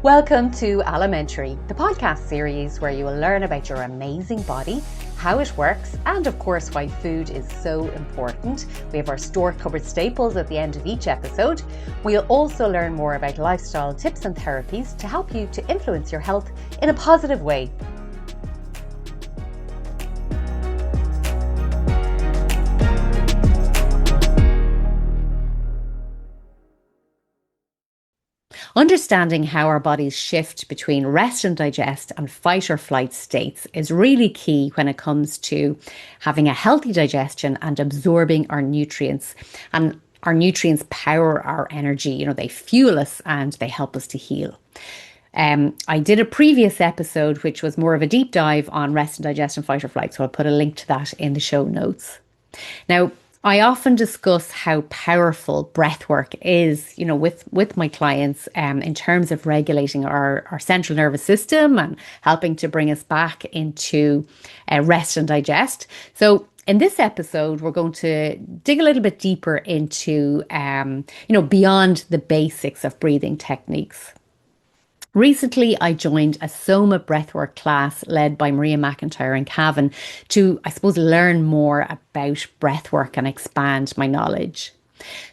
Welcome to Alimentary, the podcast series where you will learn about your amazing body, how it works, and of course why food is so important. We have our store cupboard staples at the end of each episode. We'll also learn more about lifestyle tips and therapies to help you to influence your health in a positive way. Understanding how our bodies shift between rest and digest and fight or flight states is really key when it comes to having a healthy digestion and absorbing our nutrients. And our nutrients power our energy. They fuel us and they help us to heal. I did a previous episode, which was more of a deep dive on rest and digest and fight or flight. So I'll put a link to that in the show notes. Now, I often discuss how powerful breathwork is, with my clients in terms of regulating our central nervous system and helping to bring us back into rest and digest. So in this episode, we're going to dig a little bit deeper into, beyond the basics of breathing techniques. Recently, I joined a SOMA Breathwork class led by Maria McIntyre and Cavan to, learn more about breathwork and expand my knowledge.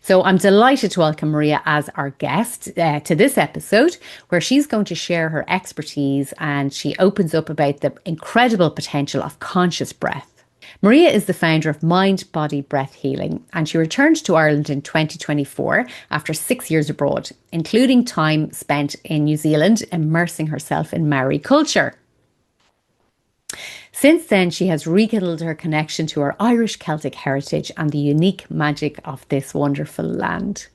So I'm delighted to welcome Maria as our guest to this episode, where she's going to share her expertise and she opens up about the incredible potential of conscious breath. Maria is the founder of Mind Body Breath Healing, and she returned to Ireland in 2024 after 6 years abroad, including time spent in New Zealand immersing herself in Māori culture. Since then, she has rekindled her connection to her Irish Celtic heritage and the unique magic of this wonderful land.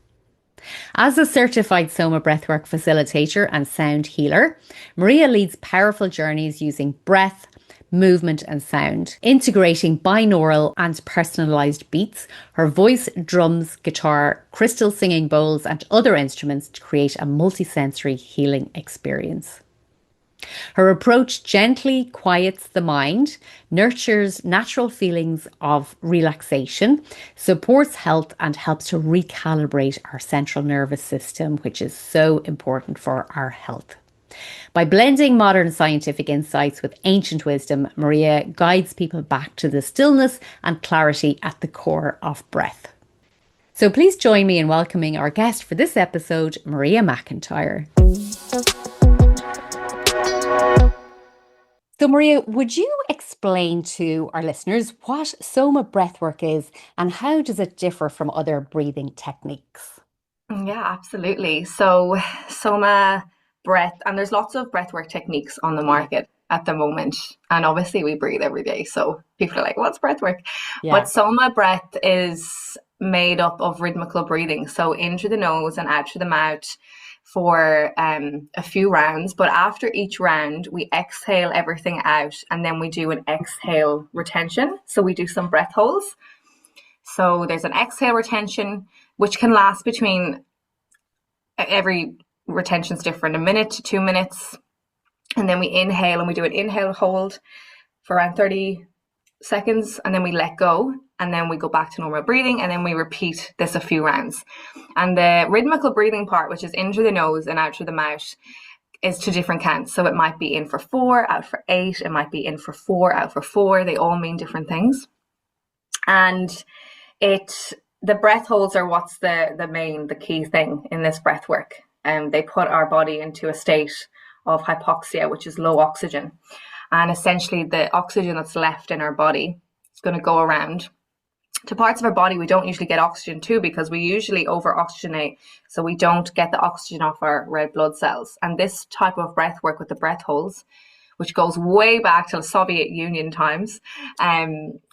As a certified SOMA Breathwork facilitator and sound healer, Maria leads powerful journeys using breath, movement and sound, integrating binaural and personalized beats, her voice, drums, guitar, crystal singing bowls and other instruments to create a multisensory healing experience. Her approach gently quiets the mind, nurtures natural feelings of relaxation, supports health and helps to recalibrate our central nervous system, which is so important for our health. By blending modern scientific insights with ancient wisdom, Maria guides people back to the stillness and clarity at the core of breath. So please join me in welcoming our guest for this episode, Maria McIntyre. So Maria, would you explain to our listeners what SOMA Breathwork is and how does it differ from other breathing techniques? Yeah, absolutely. So SOMA breath, and there's lots of breathwork techniques on the market at the moment, and obviously we breathe every day, so people are like, what's breathwork? But SOMA breath is made up of rhythmical breathing, so in through the nose and out through the mouth for a few rounds, but after each round we exhale everything out and then we do an exhale retention. So we do some breath holds. So there's an exhale retention which can last between, every retention's different, 1 minute to 2 minutes, and then we inhale and we do an inhale hold for around 30 seconds and then we let go and then we go back to normal breathing and then we repeat this a few rounds. And the rhythmical breathing part, which is in through the nose and out through the mouth, is 2 different counts. So it might be in for 4, out for 8, it might be in for 4, out for 4. They all mean different things. And the breath holds are what's the key thing in this breath work. They put our body into a state of hypoxia, which is low oxygen. And essentially the oxygen that's left in our body is going to go around to parts of our body we don't usually get oxygen to because we usually over-oxygenate, so we don't get the oxygen off our red blood cells. And this type of breath work with the breath holds, which goes way back to the Soviet Union times,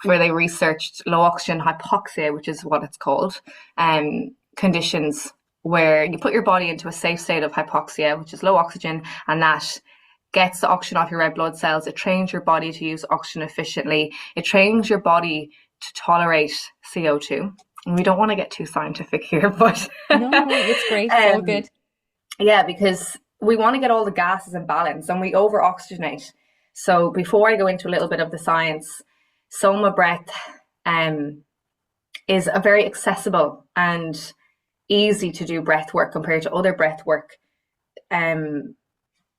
where they researched low oxygen hypoxia, which is what it's called, conditions where you put your body into a safe state of hypoxia, which is low oxygen, and that gets the oxygen off your red blood cells. It trains your body to use oxygen efficiently. It trains your body to tolerate CO2. And we don't want to get too scientific here, but no, it's great. It's all good. Yeah, because we want to get all the gases in balance and we over oxygenate. So before I go into a little bit of the science, SOMA breath is a very accessible and easy to do breath work compared to other breath work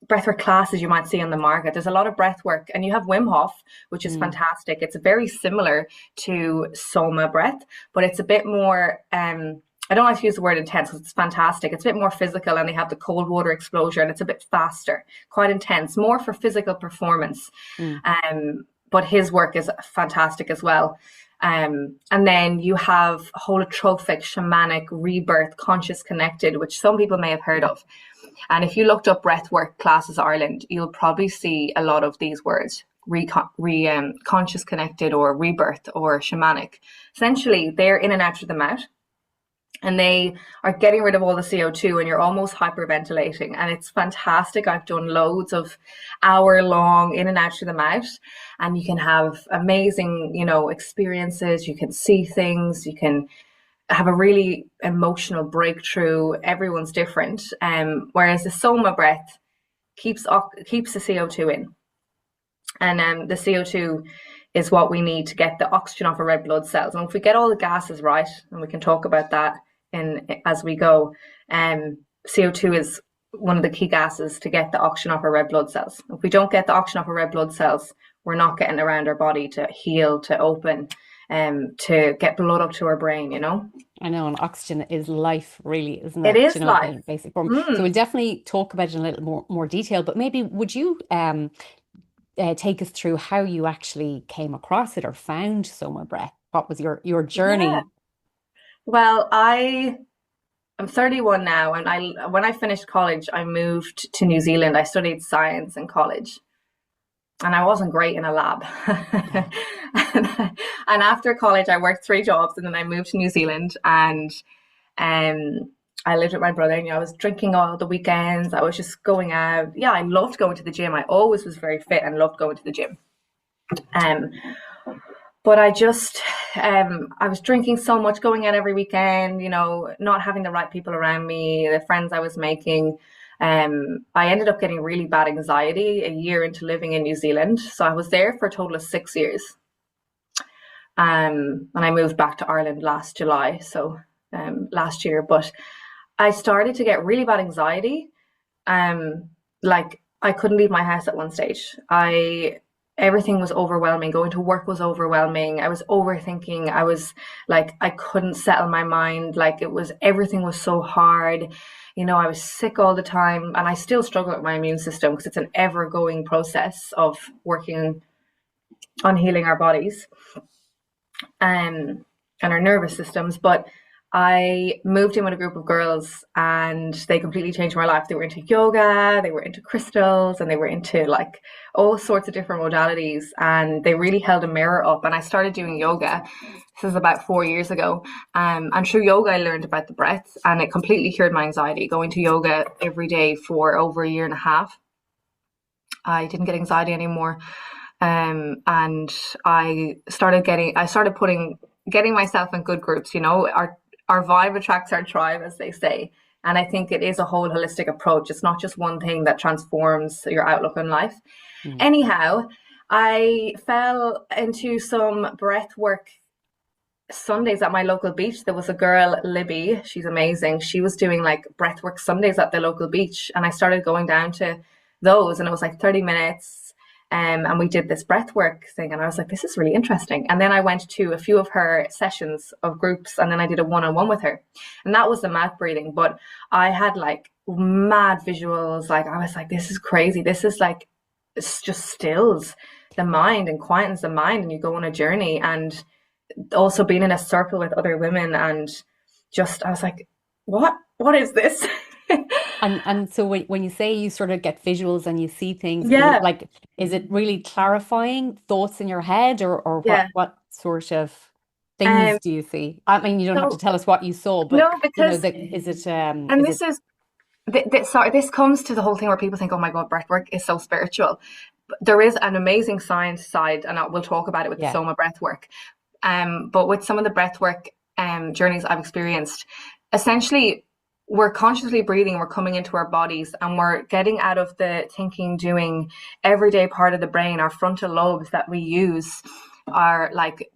breathwork classes you might see on the market. There's a lot of breathwork, and you have Wim Hof, which is fantastic. It's very similar to Soma breath, but it's a bit more, I don't like to use the word intense because it's fantastic. It's a bit more physical, and they have the cold water exposure, and it's a bit faster, quite intense, more for physical performance. But his work is fantastic as well. And then you have holotropic, shamanic, rebirth, conscious connected, which some people may have heard of. And if you looked up breathwork classes Ireland, you'll probably see a lot of these words, conscious connected or rebirth or shamanic. Essentially, they're in and out through the mouth, and they are getting rid of all the CO2, and you're almost hyperventilating. And it's fantastic. I've done loads of hour-long in and out through the mouth, and you can have amazing, experiences. You can see things. You can have a really emotional breakthrough. Everyone's different. Whereas the Soma breath keeps the CO2 in. And the CO2 is what we need to get the oxygen off our red blood cells. And if we get all the gases right, and we can talk about that as we go, CO2 is one of the key gases to get the oxygen off our red blood cells. If we don't get the oxygen off our red blood cells, we're not getting around our body to heal, to open, to get blood up to our brain, I know, and oxygen is life, really, isn't it? It is life. In basic form. So we'll definitely talk about it in a little more detail, but maybe would you take us through how you actually came across it or found Soma breath? What was your journey? Yeah. Well, I'm 31 now, and when I finished college, I moved to New Zealand. I studied science in college, and I wasn't great in a lab. And after college, I worked 3 jobs, and then I moved to New Zealand, and I lived with my brother, and I was drinking all the weekends. I was just going out. Yeah, I loved going to the gym. I always was very fit and loved going to the gym. But I just, I was drinking so much, going out every weekend, not having the right people around me, the friends I was making. I ended up getting really bad anxiety a year into living in New Zealand. So I was there for a total of 6 years. And I moved back to Ireland last July, so last year. But I started to get really bad anxiety. Like I couldn't leave my house at one stage. Everything was overwhelming. Going to work was overwhelming. I was overthinking. I was like, I couldn't settle my mind. Like everything was so hard. I was sick all the time, and I still struggle with my immune system because it's an ever-going process of working on healing our bodies and our nervous systems. But I moved in with a group of girls, and they completely changed my life. They were into yoga, they were into crystals, and they were into like all sorts of different modalities, and they really held a mirror up. And I started doing yoga. This is about 4 years ago. And through yoga, I learned about the breath, and it completely cured my anxiety. Going to yoga every day for over a year and a half, I didn't get anxiety anymore. And I started getting myself in good groups. Our vibe attracts our tribe, as they say. And I think it is a whole holistic approach. It's not just one thing that transforms your outlook on life. Anyhow, I fell into some breathwork Sundays at my local beach. There was a girl, Libby, she's amazing. She was doing like breathwork Sundays at the local beach. And I started going down to those, and it was like 30 minutes. And we did this breathwork thing, and I was like, this is really interesting. And then I went to a few of her sessions of groups, and then I did a one-on-one with her, and that was the mouth breathing. But I had like mad visuals. Like I was like, this is crazy. This is like, it's just stills the mind and quietens the mind, and you go on a journey. And also being in a circle with other women, and just I was like, what is this? And so when you say you sort of get visuals and you see things, Yeah. is it really clarifying thoughts in your head, or Yeah. what sort of things do you see? I mean, you don't have to tell us what you saw, but no, because is it and is this is sorry, this comes to the whole thing where people think, oh my God, breathwork is so spiritual. But there is an amazing science side, and we'll talk about it with the Soma breathwork. But with some of the breathwork journeys I've experienced, essentially we're consciously breathing, we're coming into our bodies, and we're getting out of the thinking, doing, everyday part of the brain. Our frontal lobes that we use are like,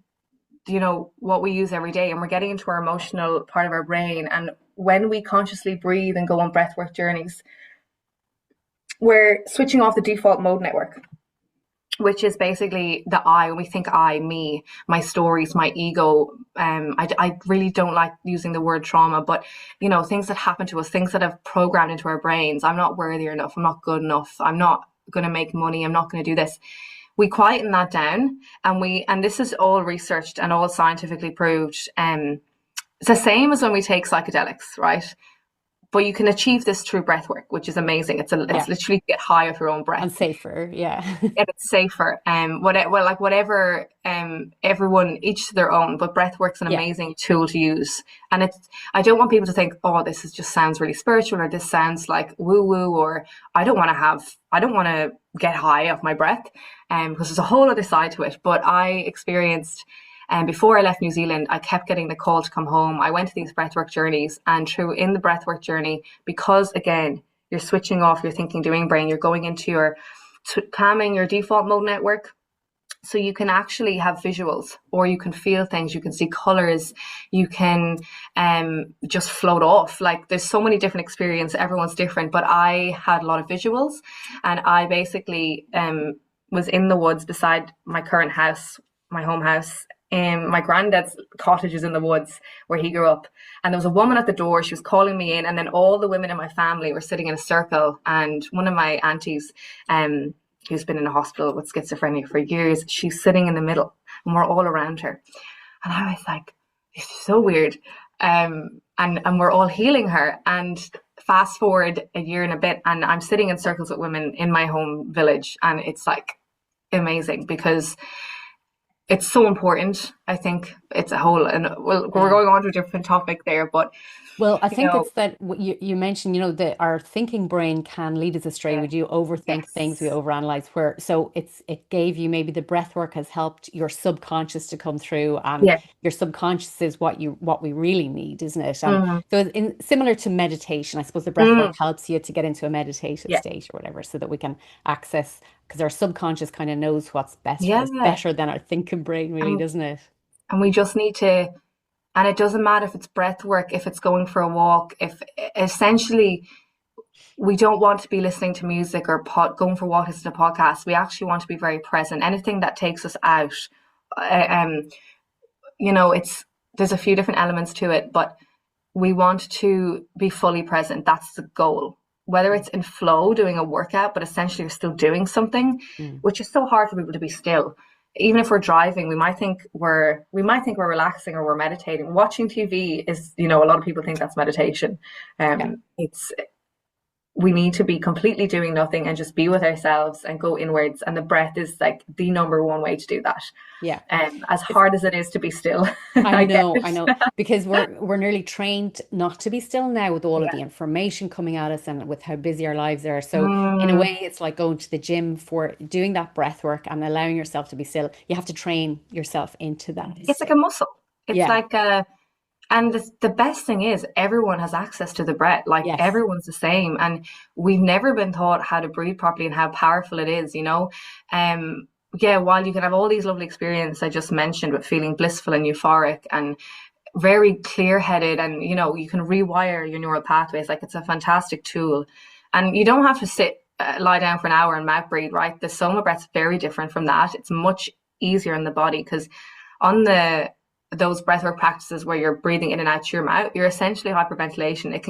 what we use every day, and we're getting into our emotional part of our brain. And when we consciously breathe and go on breathwork journeys, we're switching off the default mode network, which is basically the I. When we think I, me, my stories, my ego. I really don't like using the word trauma, but you know, things that happen to us, things that have programmed into our brains. I'm not worthy enough. I'm not good enough. I'm not going to make money. I'm not going to do this. We quieten that down, and this is all researched and all scientifically proved. It's the same as when we take psychedelics, right? But you can achieve this through breath work, which is amazing. It's literally get high off your own breath. And safer, yeah. And it's safer. Whatever, everyone, each to their own, but breath work's an amazing tool to use. And I don't want people to think, oh, this just sounds really spiritual, or this sounds like woo woo, or I don't want to get high off my breath. Because there's a whole other side to it. But I experienced, before I left New Zealand, I kept getting the call to come home. I went to these breathwork journeys, and in the breathwork journey, because again, you're switching off your thinking, doing brain, you're going into your calming your default mode network. So you can actually have visuals, or you can feel things, you can see colors, you can just float off. Like there's so many different experiences, everyone's different, but I had a lot of visuals, and I basically was in the woods beside my current house, my home house. My granddad's cottage is in the woods where he grew up, and there was a woman at the door. She was calling me in, and then all the women in my family were sitting in a circle, and one of my aunties, who's been in a hospital with schizophrenia for years, she's sitting in the middle, and we're all around her. And I was like, this is so weird. And we're all healing her. And fast forward a year and a bit, and I'm sitting in circles with women in my home village, and it's like amazing, because it's so important. I think it's a whole, and we're going on to a different topic there, but well, I think it's that you mentioned, that our thinking brain can lead us astray. We do overthink things, we overanalyze. So it gave you, maybe the breath work has helped your subconscious to come through, and your subconscious is what we really need, isn't it? And so similar to meditation, I suppose the breath work helps you to get into a meditative state or whatever, so that we can access, because our subconscious kind of knows what's best for us better than our thinking brain, really, doesn't it? And we just need to. And it doesn't matter if it's breath work, if it's going for a walk, if essentially we don't want to be listening to music or going for walks to a podcast. We actually want to be very present. Anything that takes us out, there's a few different elements to it, but we want to be fully present. That's the goal. Whether it's in flow, doing a workout, but essentially you're still doing something, which is so hard for people to be still. Even if we're driving, we might think we're relaxing or we're meditating. Watching TV is, a lot of people think that's meditation. We need to be completely doing nothing and just be with ourselves and go inwards. And the breath is like the number one way to do that. Yeah. As hard as it is to be still. I know, because we're nearly trained not to be still now, with all of the information coming at us and with how busy our lives are. So in a way, it's like going to the gym for doing that breath work and allowing yourself to be still. You have to train yourself into that. It's like a muscle. It's like and the best thing is everyone has access to the breath. Like everyone's the same, and we've never been taught how to breathe properly and how powerful it is, while you can have all these lovely experiences I just mentioned with feeling blissful and euphoric and very clear-headed, and you can rewire your neural pathways. Like, it's a fantastic tool, and you don't have to lie down for an hour and mouth breathe, right? The SOMA breath's very different from that. It's much easier in the body, because on those breathwork practices where you're breathing in and out your mouth, you're essentially hyperventilation. It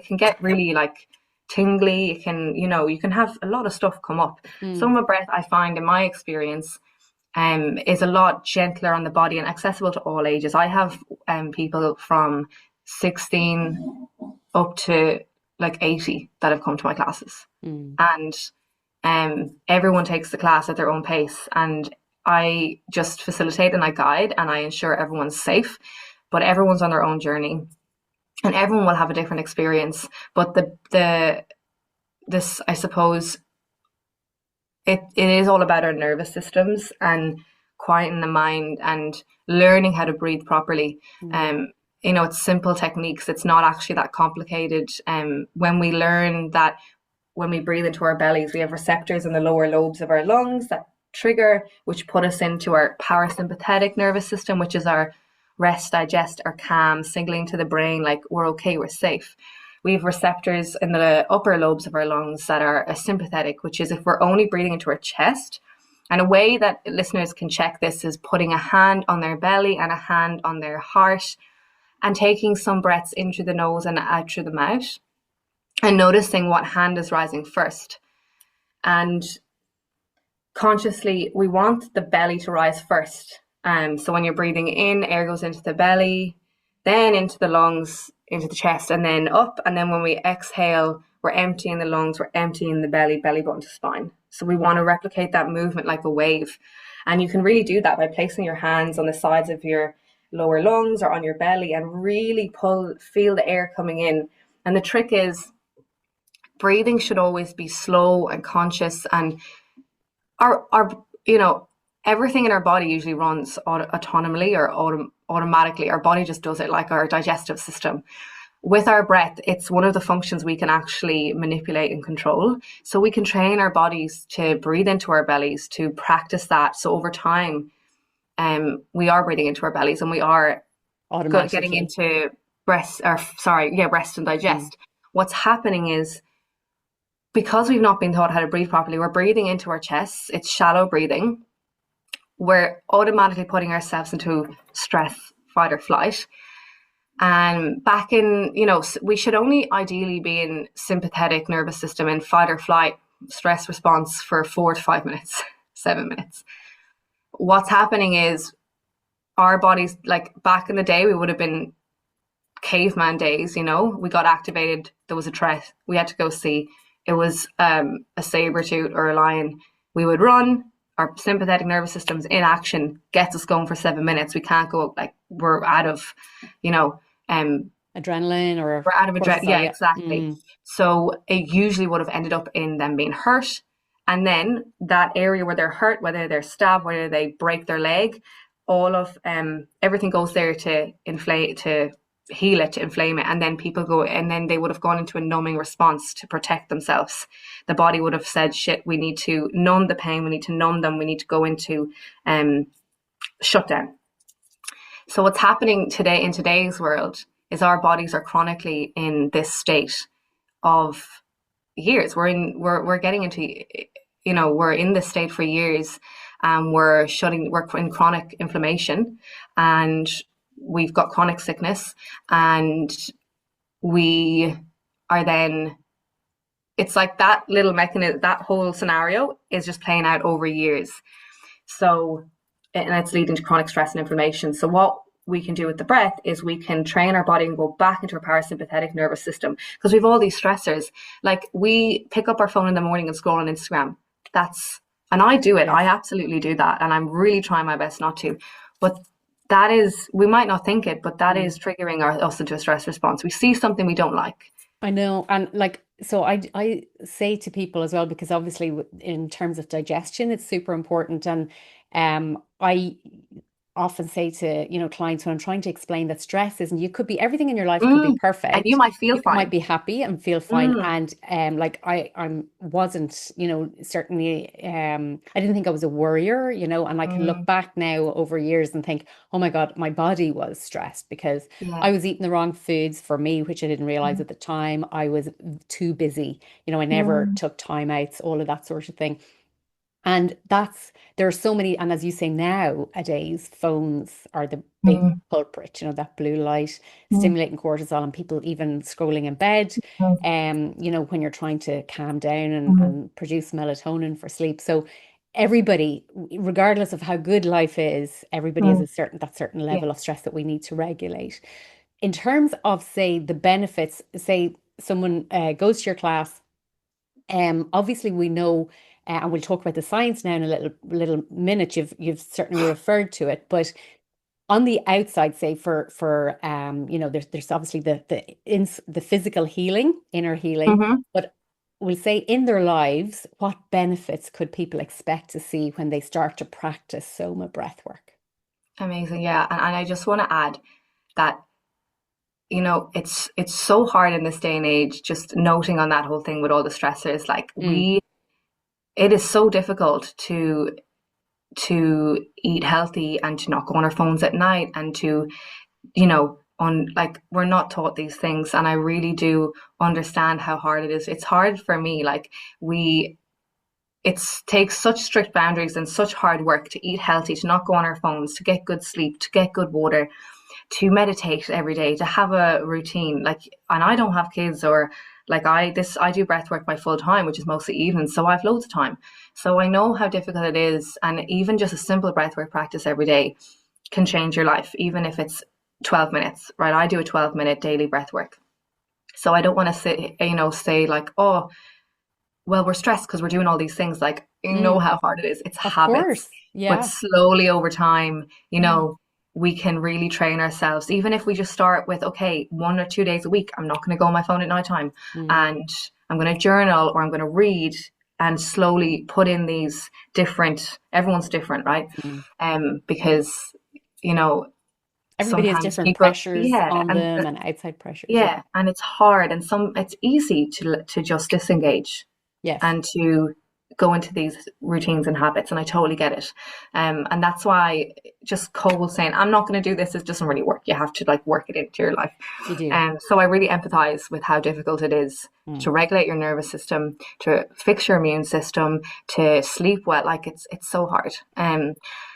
can get really like tingly. It can, you can have a lot of stuff come up. SOMA breath, I find in my experience, is a lot gentler on the body and accessible to all ages. I have people from 16 up to like 80 that have come to my classes, and everyone takes the class at their own pace, and I just facilitate and I guide and I ensure everyone's safe, but everyone's on their own journey and everyone will have a different experience. But this, I suppose, it is all about our nervous systems and quieting the mind and learning how to breathe properly. It's simple techniques. It's not actually that complicated. When we learn that when we breathe into our bellies, we have receptors in the lower lobes of our lungs that trigger, which put us into our parasympathetic nervous system, which is our rest, digest, or calm, signaling to the brain like we're okay, we're safe. we have receptors in the upper lobes of our lungs that are a sympathetic, which is if we're only breathing into our chest. And a way that listeners can check this is putting a hand on their belly and a hand on their heart and taking some breaths in through the nose and out through the mouth and noticing what hand is rising first. And consciously, we want the belly to rise first. So when you're breathing in, air goes into the belly, then into the lungs, into the chest, and then up. And then when we exhale, we're emptying the lungs, we're emptying the belly button to spine. So we want to replicate that movement like a wave. And you can really do that by placing your hands on the sides of your lower lungs or on your belly and really feel the air coming in. And the trick is breathing should always be slow and conscious, and our everything in our body usually runs autonomously or automatically. Our body just does it, like our digestive system. With our breath, it's one of the functions we can actually manipulate and control. So we can train our bodies to breathe into our bellies, to practice that. So over time, we are breathing into our bellies and we are getting into rest and digest. What's happening is, because we've not been taught how to breathe properly, we're breathing into our chests. It's shallow breathing. We're automatically putting ourselves into stress, fight or flight. And back in, we should only ideally be in sympathetic nervous system in fight or flight stress response for 4 to 5 minutes, 7 minutes. What's happening is our bodies, like back in the day, we would have been caveman days, we got activated. There was a threat. We had to go see. It was a saber-tooth or a lion. We would run. Our sympathetic nervous system's in action, gets us going for 7 minutes. We can't go, like, we're out of, adrenaline, or we're out of adrenaline. Yeah, exactly. So it usually would have ended up in them being hurt. And then that area where they're hurt, whether they're stabbed, whether they break their leg, all of everything goes there to inflame, to heal it, to inflame it. And then they would have gone into a numbing response to protect themselves. The body would have said, shit, we need to numb the pain, we need to numb them, we need to go into shutdown. So what's happening today in today's world is our bodies are chronically in this state of years. We're getting into, we're in this state for years. We're in chronic inflammation, and we've got chronic sickness, and we are then, it's like that little mechanism, that whole scenario is just playing out over years. So, and it's leading to chronic stress and inflammation. So what we can do with the breath is we can train our body and go back into our parasympathetic nervous system, because we have all these stressors. Like, we pick up our phone in the morning and scroll on Instagram. And I do it. Yes. I absolutely do that. And I'm really trying my best not to. But that is, we might not think it, but that is triggering us into a stress response. We see something we don't like. I know. And so I say to people as well, because obviously in terms of digestion, it's super important. And I often say to, clients, when I'm trying to explain that stress isn't, you could be, everything in your life could be perfect. And you might feel fine. You might be happy and feel fine. And I wasn't, certainly, I didn't think I was a worrier, and I can look back now over years and think, oh my God, my body was stressed because I was eating the wrong foods for me, which I didn't realize at the time. I was too busy. I never took time outs, all of that sort of thing. And there are so many, and as you say, nowadays, phones are the big culprit, that blue light, stimulating cortisol, and people even scrolling in bed, when you're trying to calm down and produce melatonin for sleep. So everybody, regardless of how good life is, everybody has that certain level of stress that we need to regulate. In terms of, say, the benefits, say someone goes to your class, obviously we know, and we'll talk about the science now in a little minute. You've certainly referred to it, but on the outside, say for there's obviously the physical healing, inner healing, but we'll say in their lives, what benefits could people expect to see when they start to practice SOMA breathwork? Amazing, yeah, and I just want to add that it's so hard in this day and age, just noting on that whole thing with all the stressors, like it is so difficult to eat healthy and to not go on our phones at night and to, on, like, we're not taught these things, and I really do understand how hard it is. It's hard for me. Like, it takes such strict boundaries and such hard work to eat healthy, to not go on our phones, to get good sleep, to get good water, to meditate every day, to have a routine. Like, and I don't have kids, or like I do breath work my full time, which is mostly evenings, so I've loads of time. So I know how difficult it is, and even just a simple breath work practice every day can change your life, even if it's 12 minutes, right? I do a 12-minute daily breath work. So I don't want to say like, oh, well, we're stressed because we're doing all these things. Like, you know how hard it is. It's Of habits. course. Yeah. But slowly over time, we can really train ourselves. Even if we just start with, okay, 1 or 2 days a week, I'm not going to go on my phone at nighttime, and I'm going to journal, or I'm going to read, and slowly put in these different, everyone's different, right? Because, everybody has different pressures on them and outside pressures. Yeah, and it's hard, and it's easy to just disengage. Yes. And to go into these routines and habits, and I totally get it. And that's why just cold saying, I'm not going to do this, it doesn't really work. You have to like work it into your life. You do. So I really empathize with how difficult it is to regulate your nervous system, to fix your immune system, to sleep well. Like, it's so hard.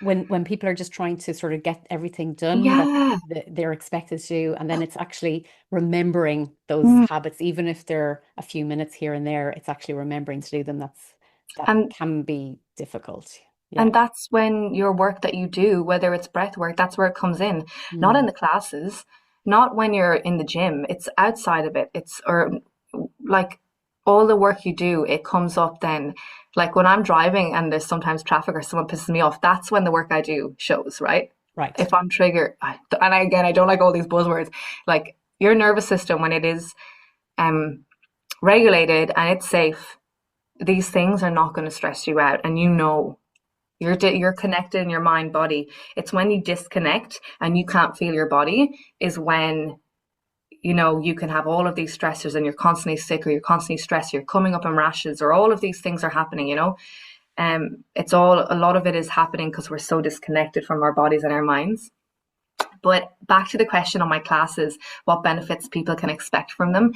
When people are just trying to sort of get everything done that they're expected to do, and then it's actually remembering those habits, even if they're a few minutes here and there, it's actually remembering to do them. That can be difficult. Yeah. And that's when your work that you do, whether it's breath work, that's where it comes in. Not in the classes, not when you're in the gym. It's outside of it. Or like all the work you do, it comes up then. Like when I'm driving and there's sometimes traffic or someone pisses me off, that's when the work I do shows, right? Right. If I'm triggered, I don't like all these buzzwords. Like, your nervous system, when it is regulated and it's safe, these things are not going to stress you out, and you're connected in your mind body. It's when you disconnect and you can't feel your body is when you can have all of these stressors, and you're constantly sick, or you're constantly stressed, you're coming up in rashes, or all of these things are happening. A lot of it is happening because we're so disconnected from our bodies and our minds. But back to the question on my classes, what benefits people can expect from them.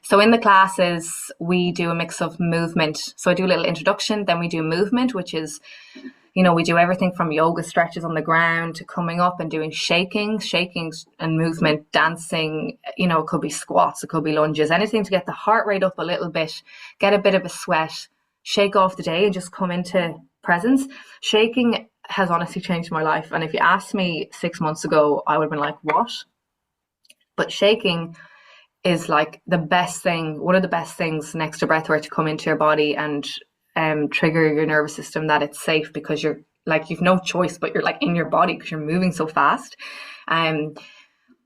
So in the classes, we do a mix of movement. So I do a little introduction, then we do movement, which is, we do everything from yoga stretches on the ground to coming up and doing shaking and movement, dancing. It could be squats, it could be lunges, anything to get the heart rate up a little bit, get a bit of a sweat, shake off the day and just come into presence. Shaking has honestly changed my life. And if you asked me 6 months ago, I would have been like, what? But shaking is like the best thing, one of the best things next to breathwork to come into your body and trigger your nervous system, that it's safe, because you're like, you've no choice, but you're like in your body because you're moving so fast. And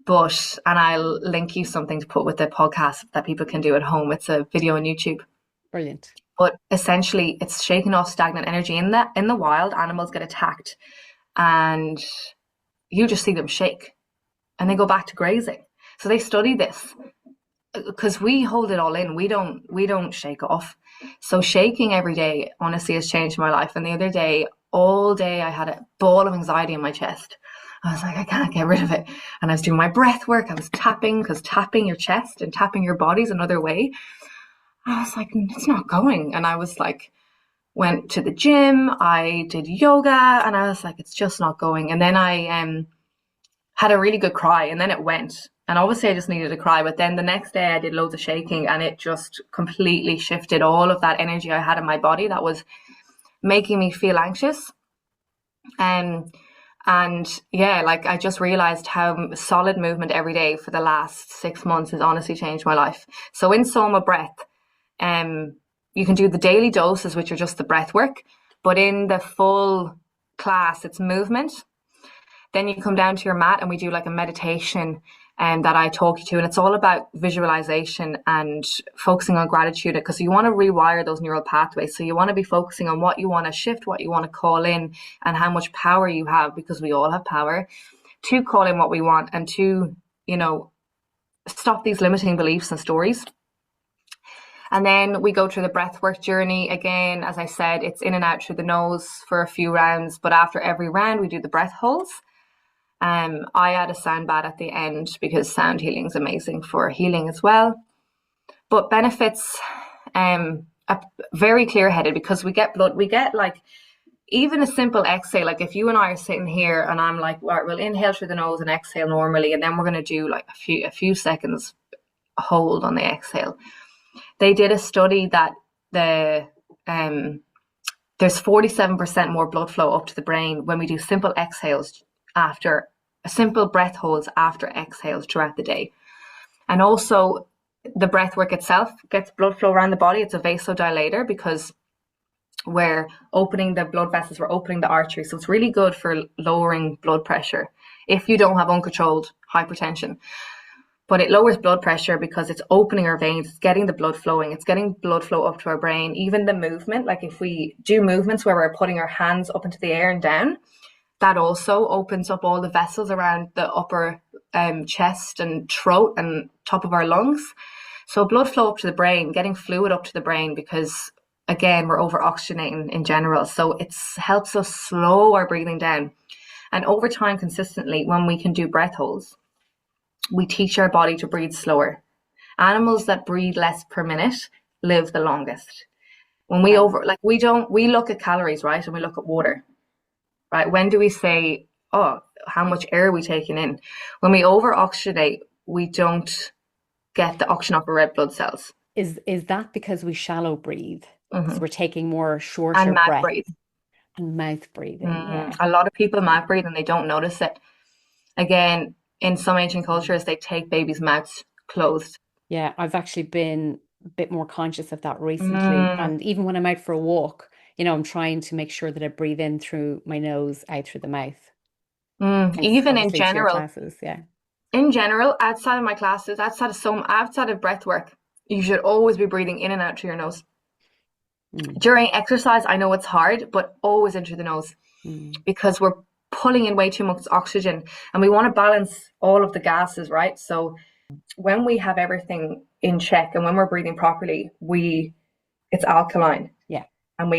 I'll link you something to put with the podcast that people can do at home. It's a video on YouTube. Brilliant. But essentially, it's shaking off stagnant energy. In the wild, animals get attacked, and you just see them shake, and they go back to grazing. So they study this, because we hold it all in. We don't shake off. So shaking every day, honestly, has changed my life. And the other day, all day, I had a ball of anxiety in my chest. I was like, I can't get rid of it. And I was doing my breath work. I was tapping, because tapping your chest and tapping your body is another way. I was like, it's not going. And I was like, went to the gym, I did yoga, and I was like, it's just not going. And then I had a really good cry, and then it went. And obviously I just needed a cry. But then the next day I did loads of shaking, and it just completely shifted all of that energy I had in my body that was making me feel anxious. And yeah, like, I just realized how solid movement every day for the last 6 months has honestly changed my life. So in SOMA Breath, you can do the daily doses, which are just the breath work, but in the full class, it's movement. Then you come down to your mat, and we do like a meditation that I talk you to, and it's all about visualization and focusing on gratitude, because you want to rewire those neural pathways. So you want to be focusing on what you want to shift, what you want to call in, and how much power you have, because we all have power to call in what we want, and to, stop these limiting beliefs and stories. And then we go through the breathwork journey. Again, as I said, it's in and out through the nose for a few rounds, but after every round we do the breath holds. I add a sound bath at the end because sound healing is amazing for healing as well. But benefits, very clear-headed, because we get blood, we get like even a simple exhale. Like if you and I are sitting here and I'm like, right, we'll inhale through the nose and exhale normally, and then we're going to do like a few seconds hold on the exhale. They did a study that there's 47% more blood flow up to the brain when we do simple exhales after simple breath holds after exhales throughout the day. And also the breath work itself gets blood flow around the body. It's a vasodilator because we're opening the blood vessels, we're opening the arteries. So it's really good for lowering blood pressure if you don't have uncontrolled hypertension. But it lowers blood pressure because it's opening our veins, it's getting the blood flowing, it's getting blood flow up to our brain. Even the movement, like if we do movements where we're putting our hands up into the air and down, that also opens up all the vessels around the upper chest and throat and top of our lungs. So blood flow up to the brain, getting fluid up to the brain, because again, we're over oxygenating in general. So it helps us slow our breathing down. And over time, consistently, when we can do breath holds, we teach our body to breathe slower. Animals that breathe less per minute live the longest. When we we look at calories, right? And we look at water, right? When do we say, oh, how much air are we taking in? When we over oxygenate, we don't get the oxygen off our red blood cells. Is that because we shallow breathe? So we're taking more shorter and mouth breath breathe. And mouth breathing. Yeah. A lot of people mouth breathe and they don't notice it. Again, in some ancient cultures, they take babies' mouths closed. Yeah, I've actually been a bit more conscious of that recently. And even when I'm out for a walk, I'm trying to make sure that I breathe in through my nose, out through the mouth. Even in general. Classes, yeah. In general, outside of my classes, outside of breath work, you should always be breathing in and out through your nose. During exercise, I know it's hard, but always in through the nose because we're pulling in way too much oxygen and we want to balance all of the gases, right? So when we have everything in check and when we're breathing properly, it's alkaline. Yeah. And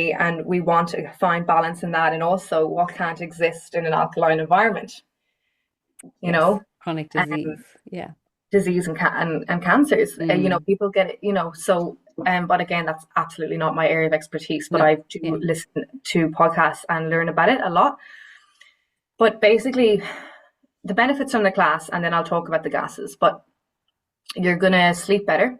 we want to find balance in that, and also what can't exist in an alkaline environment. You know, chronic disease, disease and cancers. People get it. So. But again, that's absolutely not my area of expertise. But I do listen to podcasts and learn about it a lot. But basically, the benefits from the class, and then I'll talk about the gases. But you're gonna sleep better,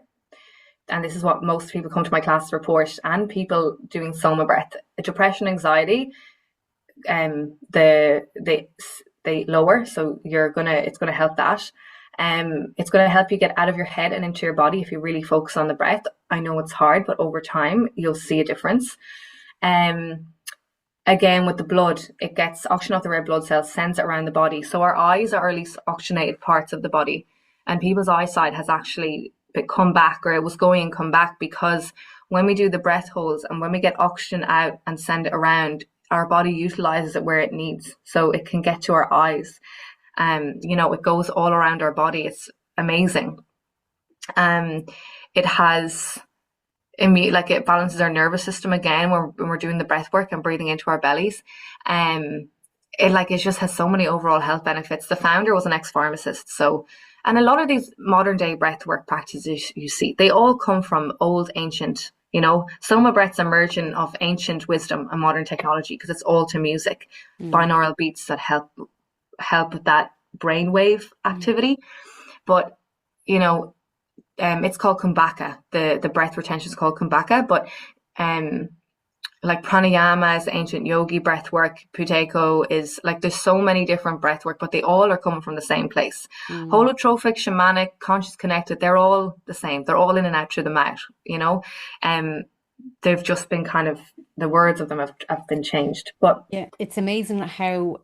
and this is what most people come to my class report. And people doing SOMA breath, depression, anxiety, they lower. So it's gonna help that. It's going to help you get out of your head and into your body if you really focus on the breath. I know it's hard, but over time you'll see a difference. Again, with the blood, it gets oxygen off the red blood cells, sends it around the body. So our eyes are our least oxygenated parts of the body, and people's eyesight has actually come back, or it was going and come back, because when we do the breath holds and when we get oxygen out and send it around, our body utilizes it where it needs, so it can get to our eyes. It goes all around our body. It's amazing. It has it balances our nervous system again when we're doing the breath work and breathing into our bellies. It just has so many overall health benefits. The founder was an ex-pharmacist. So, and a lot of these modern day breath work practices you see, they all come from old ancient, SOMA breath's immersion of ancient wisdom and modern technology, because it's all to music, binaural beats that help with that brainwave activity. But it's called kumbhaka. The breath retention is called kumbhaka. But like pranayama is ancient yogi breath work. Puteko is there's so many different breath work, but they all are coming from the same place. Holotrophic, shamanic, conscious, connected, they're all the same. They're all in and out through the mouth, they've just been the words of them have been changed. But yeah, it's amazing how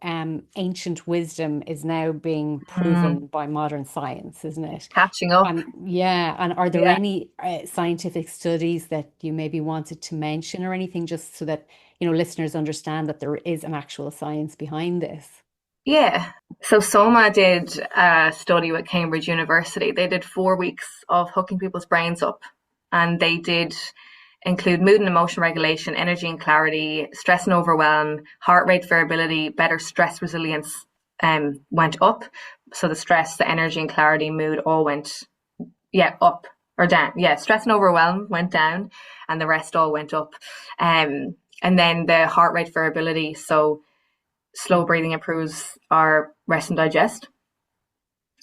ancient wisdom is now being proven by modern science, isn't it? Catching up. And are there any scientific studies that you maybe wanted to mention or anything, just so that listeners understand that there is an actual science behind this? Yeah. So SOMA did a study with Cambridge University. They did 4 weeks of hooking people's brains up, and they did include mood and emotion regulation, energy and clarity, stress and overwhelm, heart rate variability, better stress resilience, went up. So the stress, the energy and clarity, mood all went, up or down. Yeah, stress and overwhelm went down and the rest all went up. And then the heart rate variability. So slow breathing improves our rest and digest.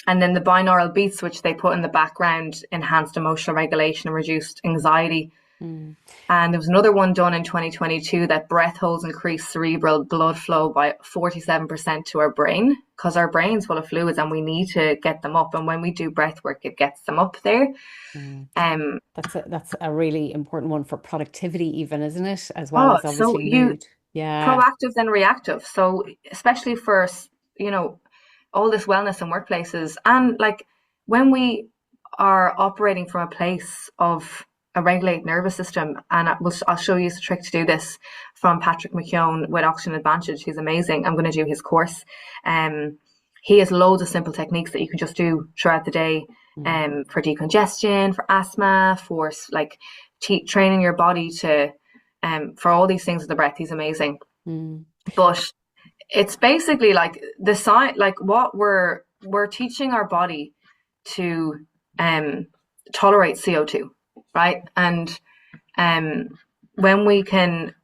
And then the binaural beats, which they put in the background, enhanced emotional regulation and reduced anxiety. And there was another one done in 2022 that breath holds increased cerebral blood flow by 47% to our brain, because our brain's full of fluids and we need to get them up. And when we do breath work, it gets them up there. That's a really important one for productivity, even, isn't it? As well as obviously mood. Yeah. Proactive than reactive. So especially for, all this wellness in workplaces, and like when we are operating from a place of a regulated nervous system, and I'll show you the trick to do this from Patrick McKeown with Oxygen Advantage. He's amazing. I'm going to do his course. He has loads of simple techniques that you can just do throughout the day, for decongestion, for asthma, for like training your body to, for all these things with the breath. He's amazing. But it's basically like the science, like what we're teaching our body to tolerate CO2, right? And when we can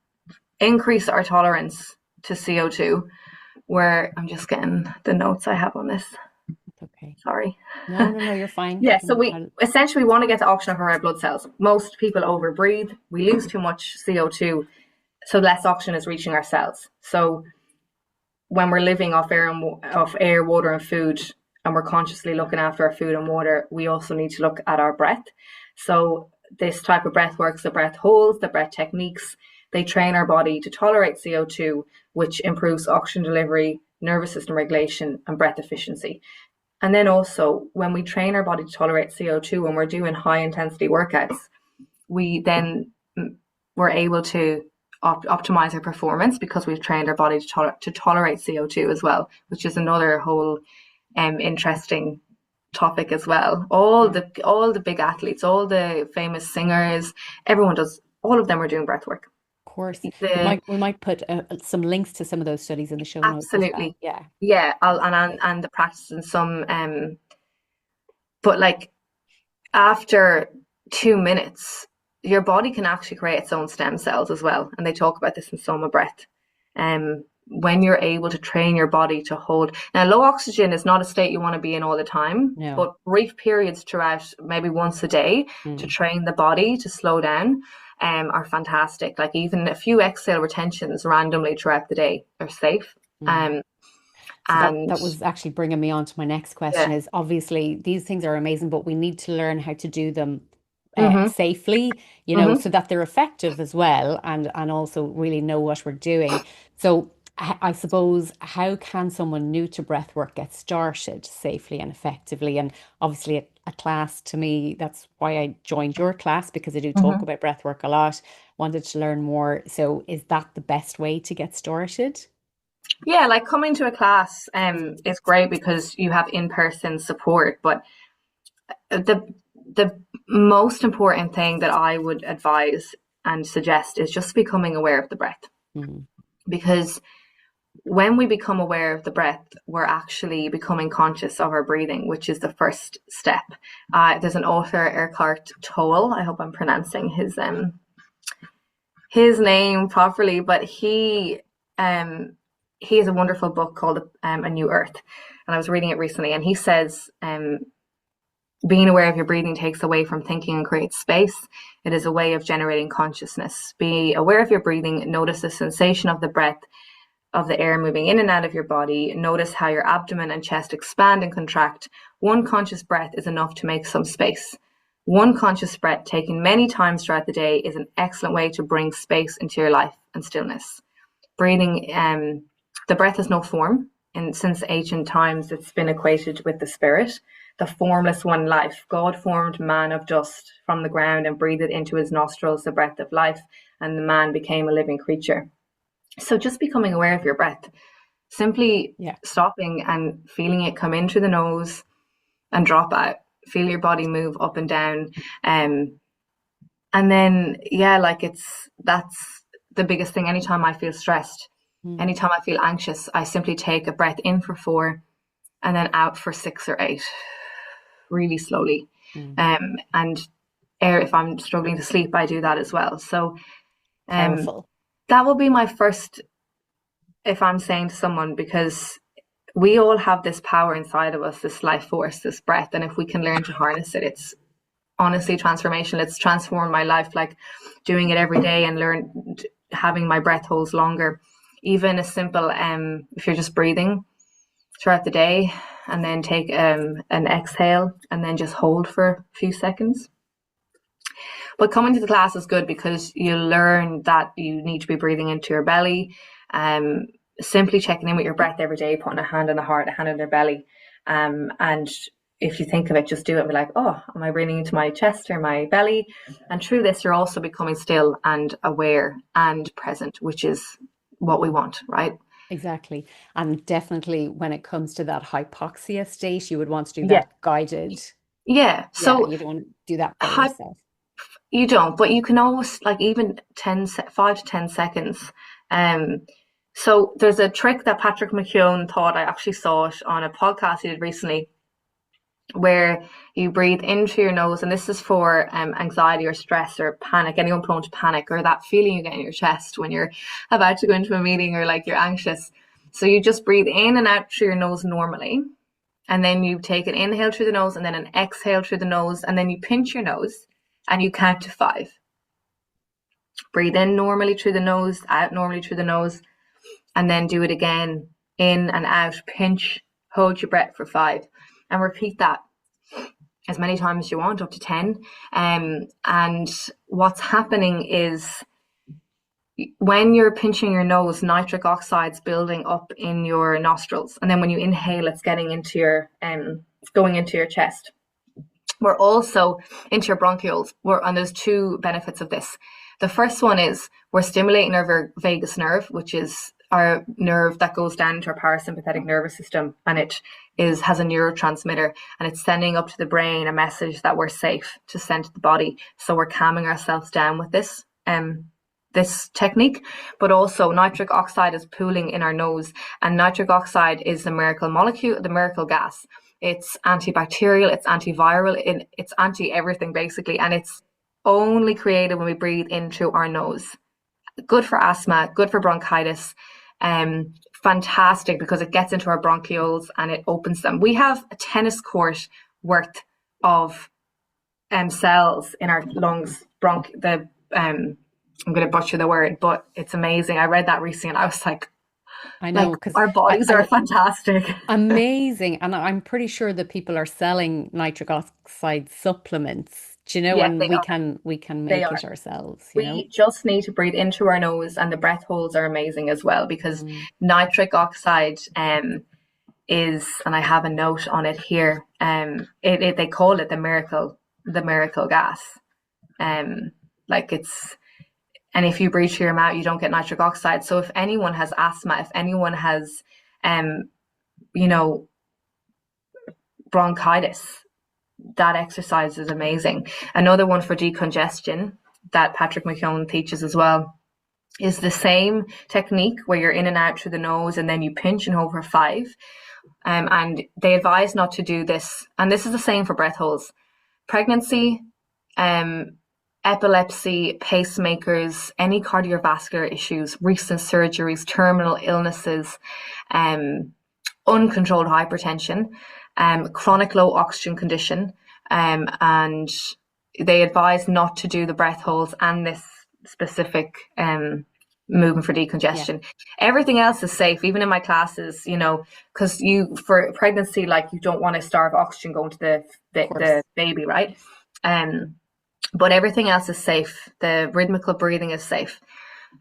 increase our tolerance to CO2, I'm just getting the notes I have on this. Okay. Sorry. No, you're fine. Yeah, so we essentially want to get the oxygen from our blood cells. Most people overbreathe. We lose too much CO2, so less oxygen is reaching our cells. So when we're living off air, water, and food, and we're consciously looking after our food and water, we also need to look at our breath. So this type of breath works, the breath holds, the breath techniques, they train our body to tolerate CO2, which improves oxygen delivery, nervous system regulation, and breath efficiency. And then also, when we train our body to tolerate CO2, when we're doing high intensity workouts, we're able to optimize our performance because we've trained our body to tolerate CO2 as well, which is another whole interesting topic as well. All the big athletes, all the famous singers, everyone does. All of them are doing breath work. Of course, we might put some links to some of those studies in the show notes. Absolutely, well. yeah. And the practice in some, but like after 2 minutes, your body can actually create its own stem cells as well, and they talk about this in SOMA Breath. When you're able to train your body to hold. Now, low oxygen is not a state you want to be in all the time, but brief periods throughout, maybe once a day, to train the body to slow down, are fantastic. Like even a few exhale retentions randomly throughout the day are safe. So that was actually bringing me on to my next question. Is obviously these things are amazing, but we need to learn how to do them safely, so that they're effective as well, and also really know what we're doing. So I suppose, how can someone new to breathwork get started safely and effectively? And obviously a class, to me, that's why I joined your class, because I do talk about breathwork a lot, wanted to learn more. So is that the best way to get started? Yeah, like coming to a class is great because you have in-person support, but the most important thing that I would advise and suggest is just becoming aware of the breath. Because when we become aware of the breath, we're actually becoming conscious of our breathing, which is the first step. There's an author, Eckhart Tolle, I hope I'm pronouncing his name properly, but he has a wonderful book called A New Earth, and I was reading it recently, and he says being aware of your breathing takes away from thinking and creates space. It is a way of generating consciousness. Be aware of your breathing. Notice the sensation of the breath, of the air moving in and out of your body. Notice how your abdomen and chest expand and contract. One conscious breath is enough to make some space. One conscious breath taken many times throughout the day is an excellent way to bring space into your life and stillness. Breathing, the breath has no form, and since ancient times it's been equated with the spirit, the formless one life. God formed man of dust from the ground and breathed into his nostrils the breath of life, and the man became a living creature. So just becoming aware of your breath, simply stopping and feeling it come in through the nose and drop out. Feel your body move up and down. And then, that's the biggest thing. Anytime I feel stressed, Anytime I feel anxious, I simply take a breath in for 4 and then out for 6 or 8, really slowly. And if I'm struggling to sleep, I do that as well. So Powerful. that will be my first, if I'm saying to someone, because we all have this power inside of us, this life force, this breath. And if we can learn to harness it, it's honestly transformational. It's transformed my life, like doing it every day and having my breath holds longer. Even a simple, if you're just breathing throughout the day and then take an exhale and then just hold for a few seconds. But coming to the class is good because you learn that you need to be breathing into your belly, simply checking in with your breath every day, putting a hand on the heart, a hand on their belly. And if you think of it, just do it and be like, oh, am I breathing into my chest or my belly? And through this, you're also becoming still and aware and present, which is what we want, right? Exactly. And definitely when it comes to that hypoxia state, you would want to do that guided. Yeah. So you don't want to do that by yourself. You don't, but you can always, like, even 5 to 10 seconds. So there's a trick that Patrick McKeown taught. I actually saw it on a podcast he did recently, where you breathe into your nose, and this is for anxiety or stress or panic, anyone prone to panic, or that feeling you get in your chest when you're about to go into a meeting or like you're anxious. So you just breathe in and out through your nose normally, and then you take an inhale through the nose and then an exhale through the nose, and then you pinch your nose and you count to 5. Breathe in normally through the nose, out normally through the nose, and then do it again, in and out, pinch, hold your breath for 5, and repeat that as many times as you want, up to 10. And what's happening is when you're pinching your nose, nitric oxide's building up in your nostrils, and then when you inhale, it's getting into your going into your chest. We're also into your bronchioles. And there's 2 benefits of this. The first one is we're stimulating our vagus nerve, which is our nerve that goes down into our parasympathetic nervous system, and it has a neurotransmitter, and it's sending up to the brain a message that we're safe to send to the body. So we're calming ourselves down with this technique. But also nitric oxide is pooling in our nose, and nitric oxide is the miracle molecule, the miracle gas. It's antibacterial, it's antiviral, it's anti-everything basically, and it's only created when we breathe in through our nose. Good for asthma, good for bronchitis, fantastic because it gets into our bronchioles and it opens them. We have a tennis court worth of cells in our lungs. I'm going to butcher the word, but it's amazing. I read that recently and I was like, I know, because our bodies are fantastic. Amazing. And I'm pretty sure that people are selling nitric oxide supplements, and we can make it ourselves. We just need to breathe into our nose, and the breath holds are amazing as well, because nitric oxide is, and I have a note on it here, they call it the miracle gas. And if you breathe through your mouth, you don't get nitric oxide. So if anyone has asthma, if anyone has, bronchitis, that exercise is amazing. Another one for decongestion that Patrick McKeown teaches as well is the same technique where you're in and out through the nose and then you pinch and hold for 5. And they advise not to do this. And this is the same for breath holds. Pregnancy, epilepsy, pacemakers, any cardiovascular issues, recent surgeries, terminal illnesses, uncontrolled hypertension, chronic low oxygen condition, and they advise not to do the breath holds and this specific movement for decongestion. Everything else is safe, even in my classes, because for pregnancy, like, you don't want to starve oxygen going to the baby, right? But everything else is safe. The rhythmical breathing is safe.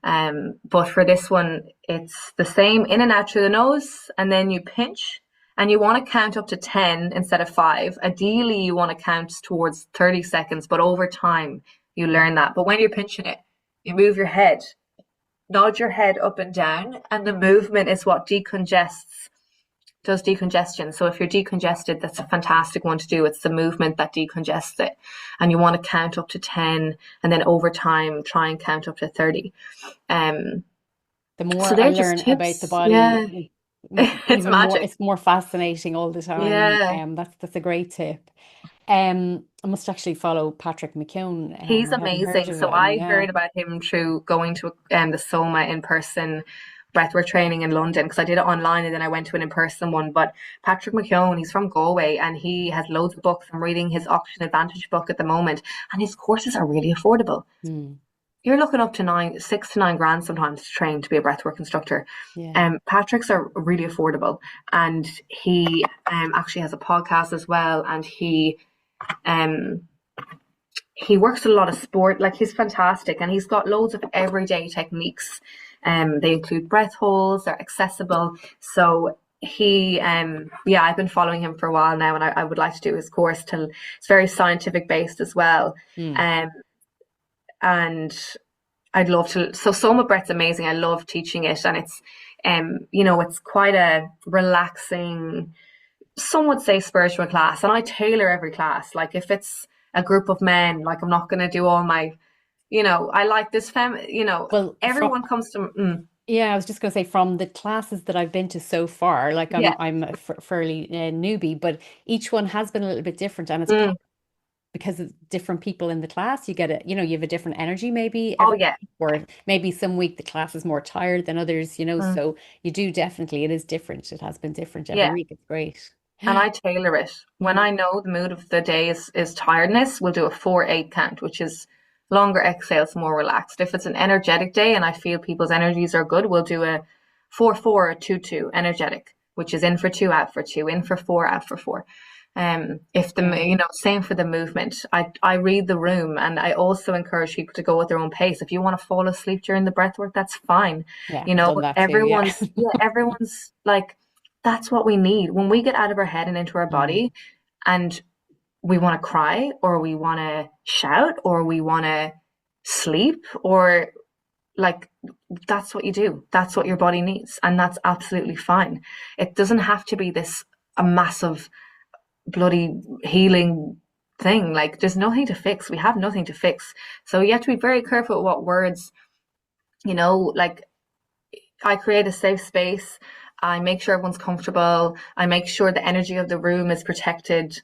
But for this one, it's the same, in and out through the nose, and then you pinch, and you want to count up to 10 instead of 5. Ideally, you want to count towards 30 seconds, but over time, you learn that. But when you're pinching it, you move your head, nod your head up and down, and the movement is what does decongestion. So if you're decongested, that's a fantastic one to do. It's the movement that decongests it. And you want to count up to 10, and then over time, try and count up to 30. The So more I they're just learn about the tips. body, Yeah. It's even more, magic. it's more fascinating all the time. Yeah. That's a great tip. I must actually follow Patrick McKeown. He's I hadn't heard amazing. of So him. I Yeah. heard about him through going to the SOMA in person breathwork training in London because I did it online and then I went to an in person one. But Patrick McKeown, he's from Galway and he has loads of books. I'm reading his Oxygen Advantage book at the moment, and his courses are really affordable. Hmm. You're looking up to 6 to 9 grand sometimes to train to be a breathwork instructor. Yeah. Patrick's are really affordable, and he actually has a podcast as well, and um he works with a lot of sport. Like, he's fantastic, and he's got loads of everyday techniques. They include breath holds, they're accessible. So yeah, I've been following him for a while now, and I would like to do his course till it's very scientific based as well. Hmm. And I'd love to. So Soma Breath's amazing. I love teaching it, and it's quite a relaxing, some would say spiritual class, and I tailor every class. Like, if it's a group of men, like, I'm not going to do all my, I like this Well, everyone comes to, yeah, I was just going to say from the classes that I've been to so far, like yeah, I'm a fairly newbie, but each one has been a little bit different, and it's mm, because of different people in the class. You get you have a different energy maybe oh every yeah, week, or maybe some week the class is more tired than others. mm, So you do definitely, it is different. It has been different every yeah. week. It's great. And I tailor it. When Mm. I know the mood of the day is tiredness, we'll do a 4-8 count, which is longer exhales, more relaxed. If it's an energetic day and I feel people's energies are good, we'll do a 4-4 or 2-2 energetic, which is in for two, out for two, in for four, out for four. If the Yeah, same for the movement. I read the room, and I also encourage people to go at their own pace. If you want to fall asleep during the breath work, that's fine. yeah, done that too. Yeah. Everyone's like, that's what we need when we get out of our head and into our Mm. body, and we want to cry, or we want to shout, or we want to sleep, or, like, that's what you do. That's what your body needs, and that's absolutely fine. It doesn't have to be this a massive bloody healing thing. Like, there's nothing to fix. We have nothing to fix. So you have to be very careful with what words, like, I create a safe space. I make sure everyone's comfortable. I make sure the energy of the room is protected.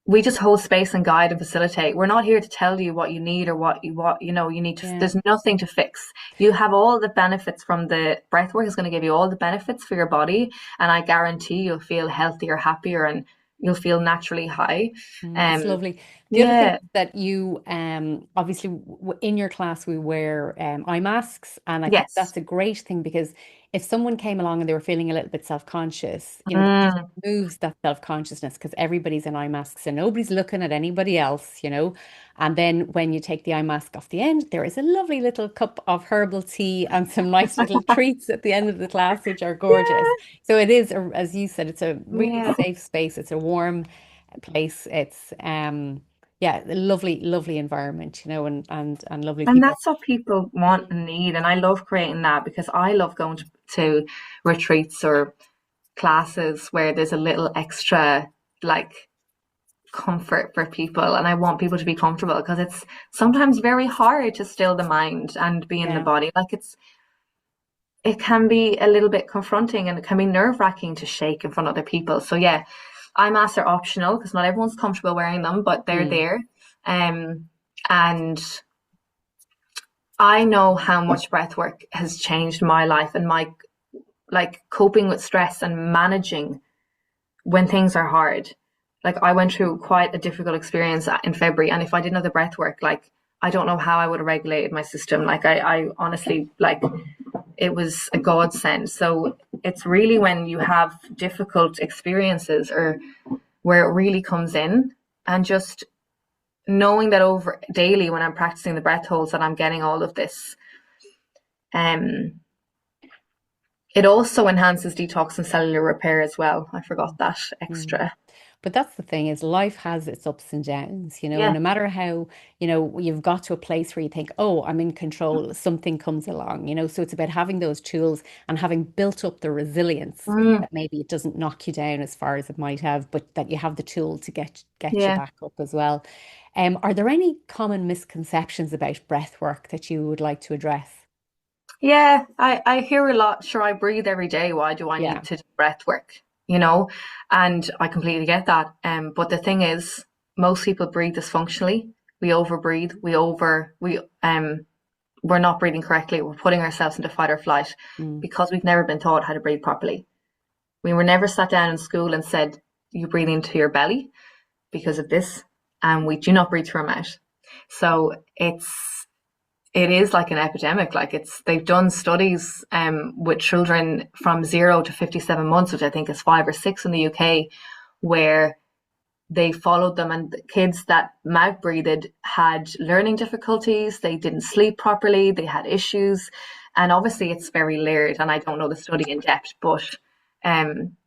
We just hold space and guide and facilitate. We're not here to tell you what you need or what you need to. Yeah. There's nothing to fix. You have all the benefits from the breath work. Is going to give you all the benefits for your body, and I guarantee you'll feel healthier, happier, and you'll feel naturally high. That's Um, lovely. The other thing yeah. that you obviously in your class we wear eye masks, and I think Yes. that's a great thing because if someone came along and they were feeling a little bit self-conscious, that just Mm, moves that self-consciousness because everybody's in eye masks and nobody's looking at anybody else. And then when you take the eye mask off the end, there is a lovely little cup of herbal tea and some nice little treats at the end of the class, which are gorgeous. yeah. So it is, as you said, it's a really Yeah. safe space. It's a warm place. It's yeah, a lovely, lovely environment, and lovely And people. that's what people want and need. And I love creating that because I love going to retreats or classes where there's a little extra, like, comfort for people. And I want people to be comfortable because it's sometimes very hard to still the mind and be in the Yeah. body. Like, it can be a little bit confronting, and it can be nerve-wracking to shake in front of other people. So yeah, eye masks are optional because not everyone's comfortable wearing them, but they're Mm. there. And I know how much breath work has changed my life and my, like, coping with stress and managing when things are hard. Like, I went through quite a difficult experience in February, and if I didn't have the breath work, like, I don't know how I would have regulated my system. Like, I honestly, like, it was a godsend. So it's really when you have difficult experiences or where it really comes in, and just knowing that over daily when I'm practicing the breath holds that I'm getting all of this. It also enhances detox and cellular repair as well. I forgot that Mm. extra. But that's the thing is life has its ups and downs, and Yeah. no matter how, you've got to a place where you think, oh, I'm in control, something comes along. So it's about having those tools and having built up the resilience Mm, that maybe it doesn't knock you down as far as it might have, but that you have the tool to get you yeah. back up as well. Are there any common misconceptions about breath work that you would like to address? Yeah, I hear a lot, sure, I breathe every day. Why do I Yeah. need to do breath work? You know, and I completely get that. But the thing is, most people breathe dysfunctionally. We overbreathe. We're not breathing correctly. We're putting ourselves into fight or flight Mm. because we've never been taught how to breathe properly. We were never sat down in school and said, you breathe into your belly because of this, and we do not breathe through our mouth. So it is like an epidemic. Like they've done studies with children from 0 to 57 months, which I think is 5 or 6 in the UK, where they followed them, and the kids that mouth breathed had learning difficulties, they didn't sleep properly, they had issues. And obviously it's very layered, and I don't know the study in depth, but um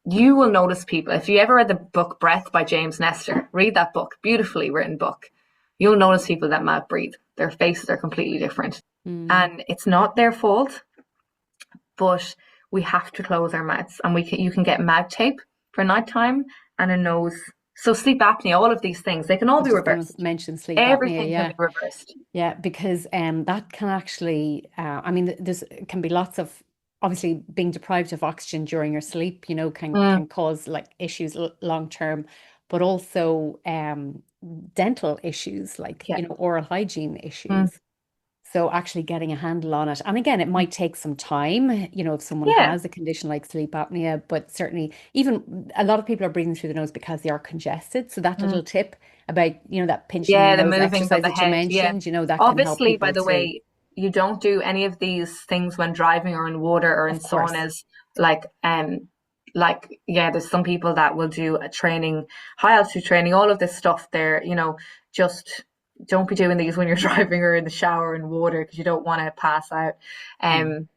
you will notice people. If you ever read the book Breath by James Nestor, read that book, beautifully written book. You'll notice people that mouth breathe. Their faces are completely different. Mm. And it's not their fault, but we have to close our mouths. And you can get mouth tape for nighttime and a nose. So sleep apnea, all of these things, they can I all was be just going to reversed. mention sleep apnea. Everything can Yeah. be reversed. Yeah, because that can actually, I mean, there's can be lots of, obviously being deprived of oxygen during your sleep, Mm, can cause like issues long term, but also dental issues, like, yeah. oral hygiene Mm, issues. So actually getting a handle on it. And again, it might take some time, if someone yeah. has a condition like sleep apnea, but certainly even a lot of people are breathing through the nose because they are congested. So that Mm. little tip about, that pinching your Yeah, the nose moving of exercise the that you head. Yeah. mentioned, that can help Obviously, by people the too. way, you don't do any of these things when driving or in water or in Of course. saunas. Like, yeah, there's some people that will do a training, high altitude training, all of this stuff there, just don't be doing these when you're driving or in the shower in water because you don't want to pass out. Mm, Um,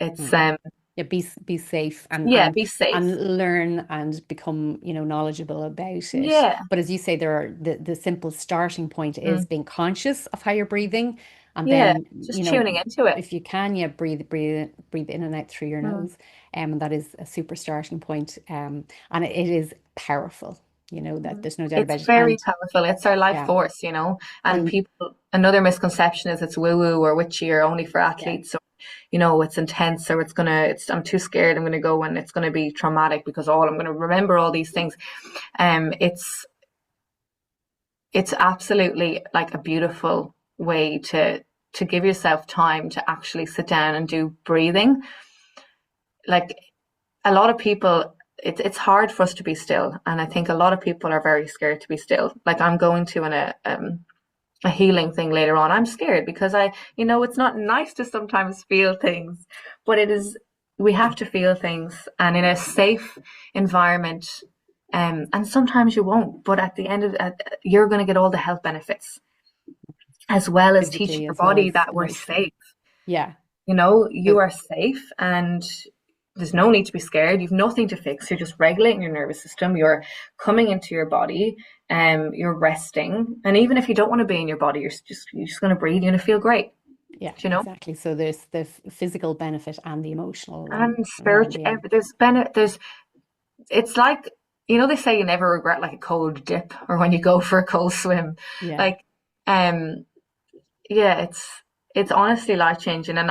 it's, mm. Yeah, be safe and yeah, and be safe. and learn and become, knowledgeable about it. Yeah. But as you say, there are the simple starting point is Mm, being conscious of how you're breathing, and yeah. then, Just tuning into it. if you can, yeah, breathe in and out through your Mm. nose, and that is a super starting point. And it is powerful, that there's no doubt It's about it. very And powerful. It's our life yeah, force, and and people, another misconception is it's woo woo or witchy or only for yeah, athletes, or, it's intense, or I'm too scared, I'm going to go and it's going to be traumatic because I'm going to remember all these things. Um, it's, it's absolutely like a beautiful way to give yourself time to actually sit down and do breathing. Like a lot of people, it's hard for us to be still, and I think a lot of people are very scared to be still. Like I'm going to a healing thing later on. I'm scared because it's not nice to sometimes feel things, but it is. We have to feel things, and in a safe environment. And sometimes you won't, but at the end of it, you're going to get all the health benefits as well as teaching physically your as well body as that we're emotionally. safe. Yeah. You So are safe, and there's no need to be scared. You've nothing to fix. You're just regulating your nervous system. You're coming into your body, you're resting. And even if you don't want to be in your body, you're just going to breathe. You're going to feel great, yeah, you know? exactly. So there's the physical benefit and the emotional and And around spiritual, the end. it's like, they say you never regret like a cold dip or when you go for a cold swim. Yeah. Like, um, yeah, it's honestly life changing. And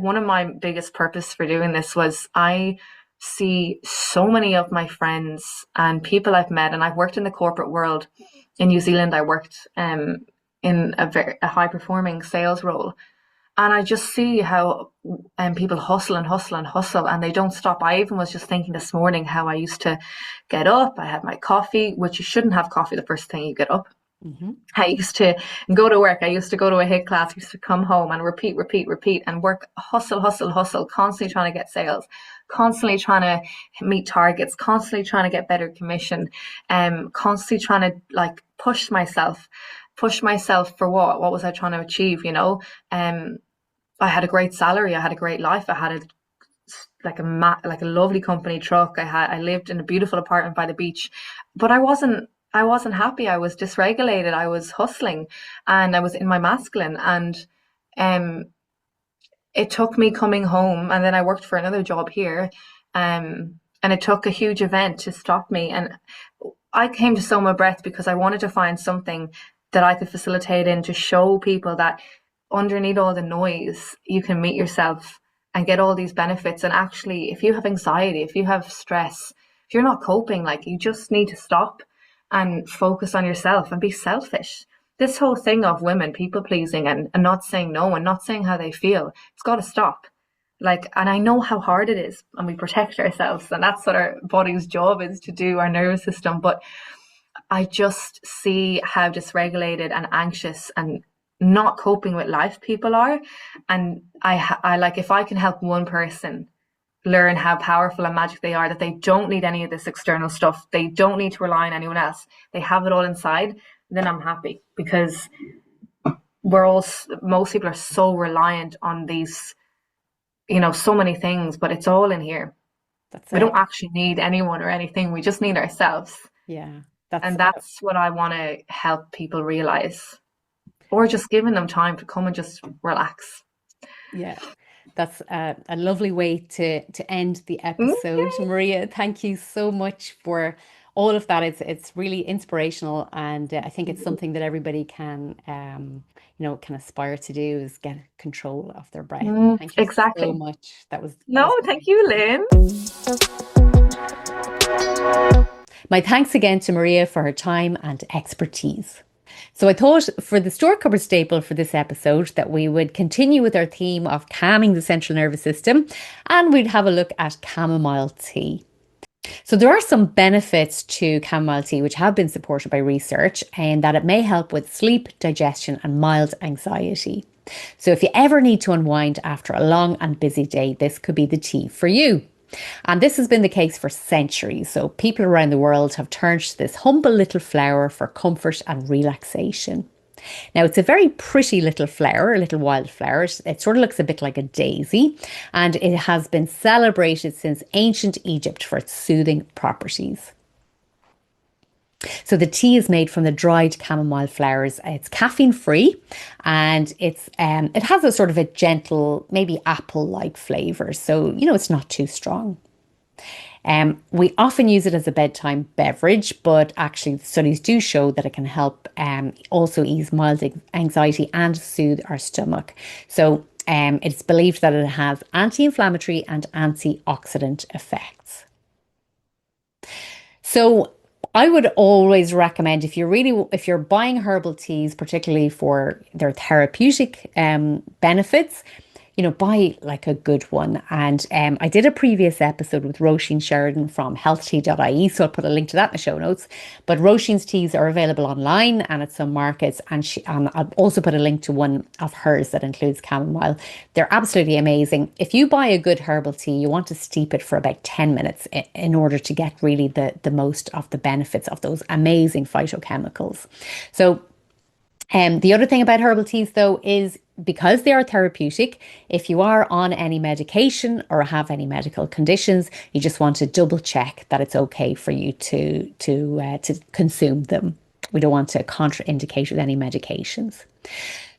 one of my biggest purpose for doing this was I see so many of my friends and people I've met, and I've worked in the corporate world in New Zealand. I worked in a high performing sales role, and I just see how people hustle and hustle and hustle, and they don't stop. I even was just thinking this morning how I used to get up. I had my coffee, which you shouldn't have coffee the first thing you get up. Hmm. I used to go to work. I used to go to a HIIT class. I used to come home and repeat, repeat, repeat, and work, hustle, hustle, hustle, constantly trying to get sales, constantly trying to meet targets, constantly trying to get better commission, constantly trying to like push myself for what? What was I trying to achieve? I had a great salary. I had a great life. I had like a lovely company truck. I lived in a beautiful apartment by the beach, but I wasn't happy. I was dysregulated. I was hustling, and I was in my masculine. And um, it took me coming home, and then I worked for another job here, and it took a huge event to stop me. And I came to Soma Breath because I wanted to find something that I could facilitate in to show people that underneath all the noise, you can meet yourself and get all these benefits. And actually, if you have anxiety, if you have stress, if you're not coping, like, you just need to stop and focus on yourself and be selfish. This whole thing of women people pleasing and not saying no and not saying how they feel, it's got to stop. Like, and I know how hard it is, and we protect ourselves, and that's what our body's job is, to do, our nervous system. But I just see how dysregulated and anxious and not coping with life people are. And I like, if I can help one person learn how powerful and magic they are, that they don't need any of this external stuff, they don't need to rely on anyone else, they have it all inside, then I'm happy. Because most people are so reliant on these, so many things, but it's all in here. We don't actually need anyone or anything. We just need ourselves. Yeah. That's what I want to help people realize, or just giving them time to come and just relax. Yeah. That's a lovely way to end the episode. Maria, thank you so much for all of that. It's really inspirational, and I think it's something that everybody can can aspire to do, is get control of their breath. Thank you so much. Thank you, Lynn. My thanks again to Maria for her time and expertise. So I thought, for the store cupboard staple for this episode, that we would continue with our theme of calming the central nervous system, and we'd have a look at chamomile tea. So there are some benefits to chamomile tea which have been supported by research, and that it may help with sleep, digestion and mild anxiety. So if you ever need to unwind after a long and busy day, this could be the tea for you. And this has been the case for centuries. So people around the world have turned to this humble little flower for comfort and relaxation. Now, it's a very pretty little flower, a little wildflower. It sort of looks a bit like a daisy, and it has been celebrated since ancient Egypt for its soothing properties. So the tea is made from the dried chamomile flowers. It's caffeine free, and it has a sort of a gentle, maybe apple-like flavour. So, it's not too strong. We often use it as a bedtime beverage, but actually studies do show that it can help also ease mild anxiety and soothe our stomach. So it's believed that it has anti-inflammatory and antioxidant effects. So I would always recommend, if you're buying herbal teas, particularly for their therapeutic benefits, buy like a good one. And I did a previous episode with Roisin Sheridan from healthtea.ie, so I'll put a link to that in the show notes. But Roisin's teas are available online and at some markets, and I'll also put a link to one of hers that includes chamomile. They're absolutely amazing. If you buy a good herbal tea, you want to steep it for about 10 minutes in order to get really the most of the benefits of those amazing phytochemicals. So the other thing about herbal teas, though, is because they are therapeutic, if you are on any medication or have any medical conditions, you just want to double check that it's okay for you to consume them. We don't want to contraindicate with any medications.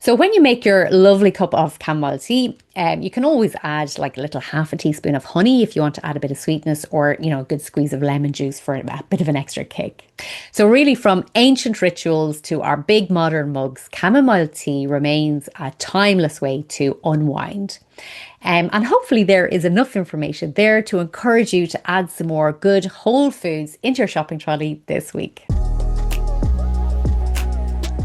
So when you make your lovely cup of chamomile tea, you can always add like a little half a teaspoon of honey if you want to add a bit of sweetness, or, a good squeeze of lemon juice for a bit of an extra kick. So really, from ancient rituals to our big modern mugs, chamomile tea remains a timeless way to unwind. And hopefully there is enough information there to encourage you to add some more good whole foods into your shopping trolley this week.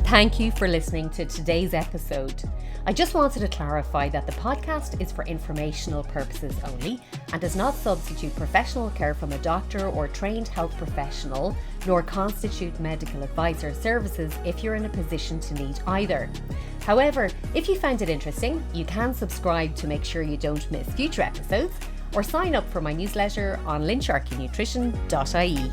Thank you for listening to today's episode. I just wanted to clarify that the podcast is for informational purposes only and does not substitute professional care from a doctor or trained health professional, nor constitute medical advice or services if you're in a position to need either. However, if you found it interesting, you can subscribe to make sure you don't miss future episodes, or sign up for my newsletter on lynsharkeynutrition.ie.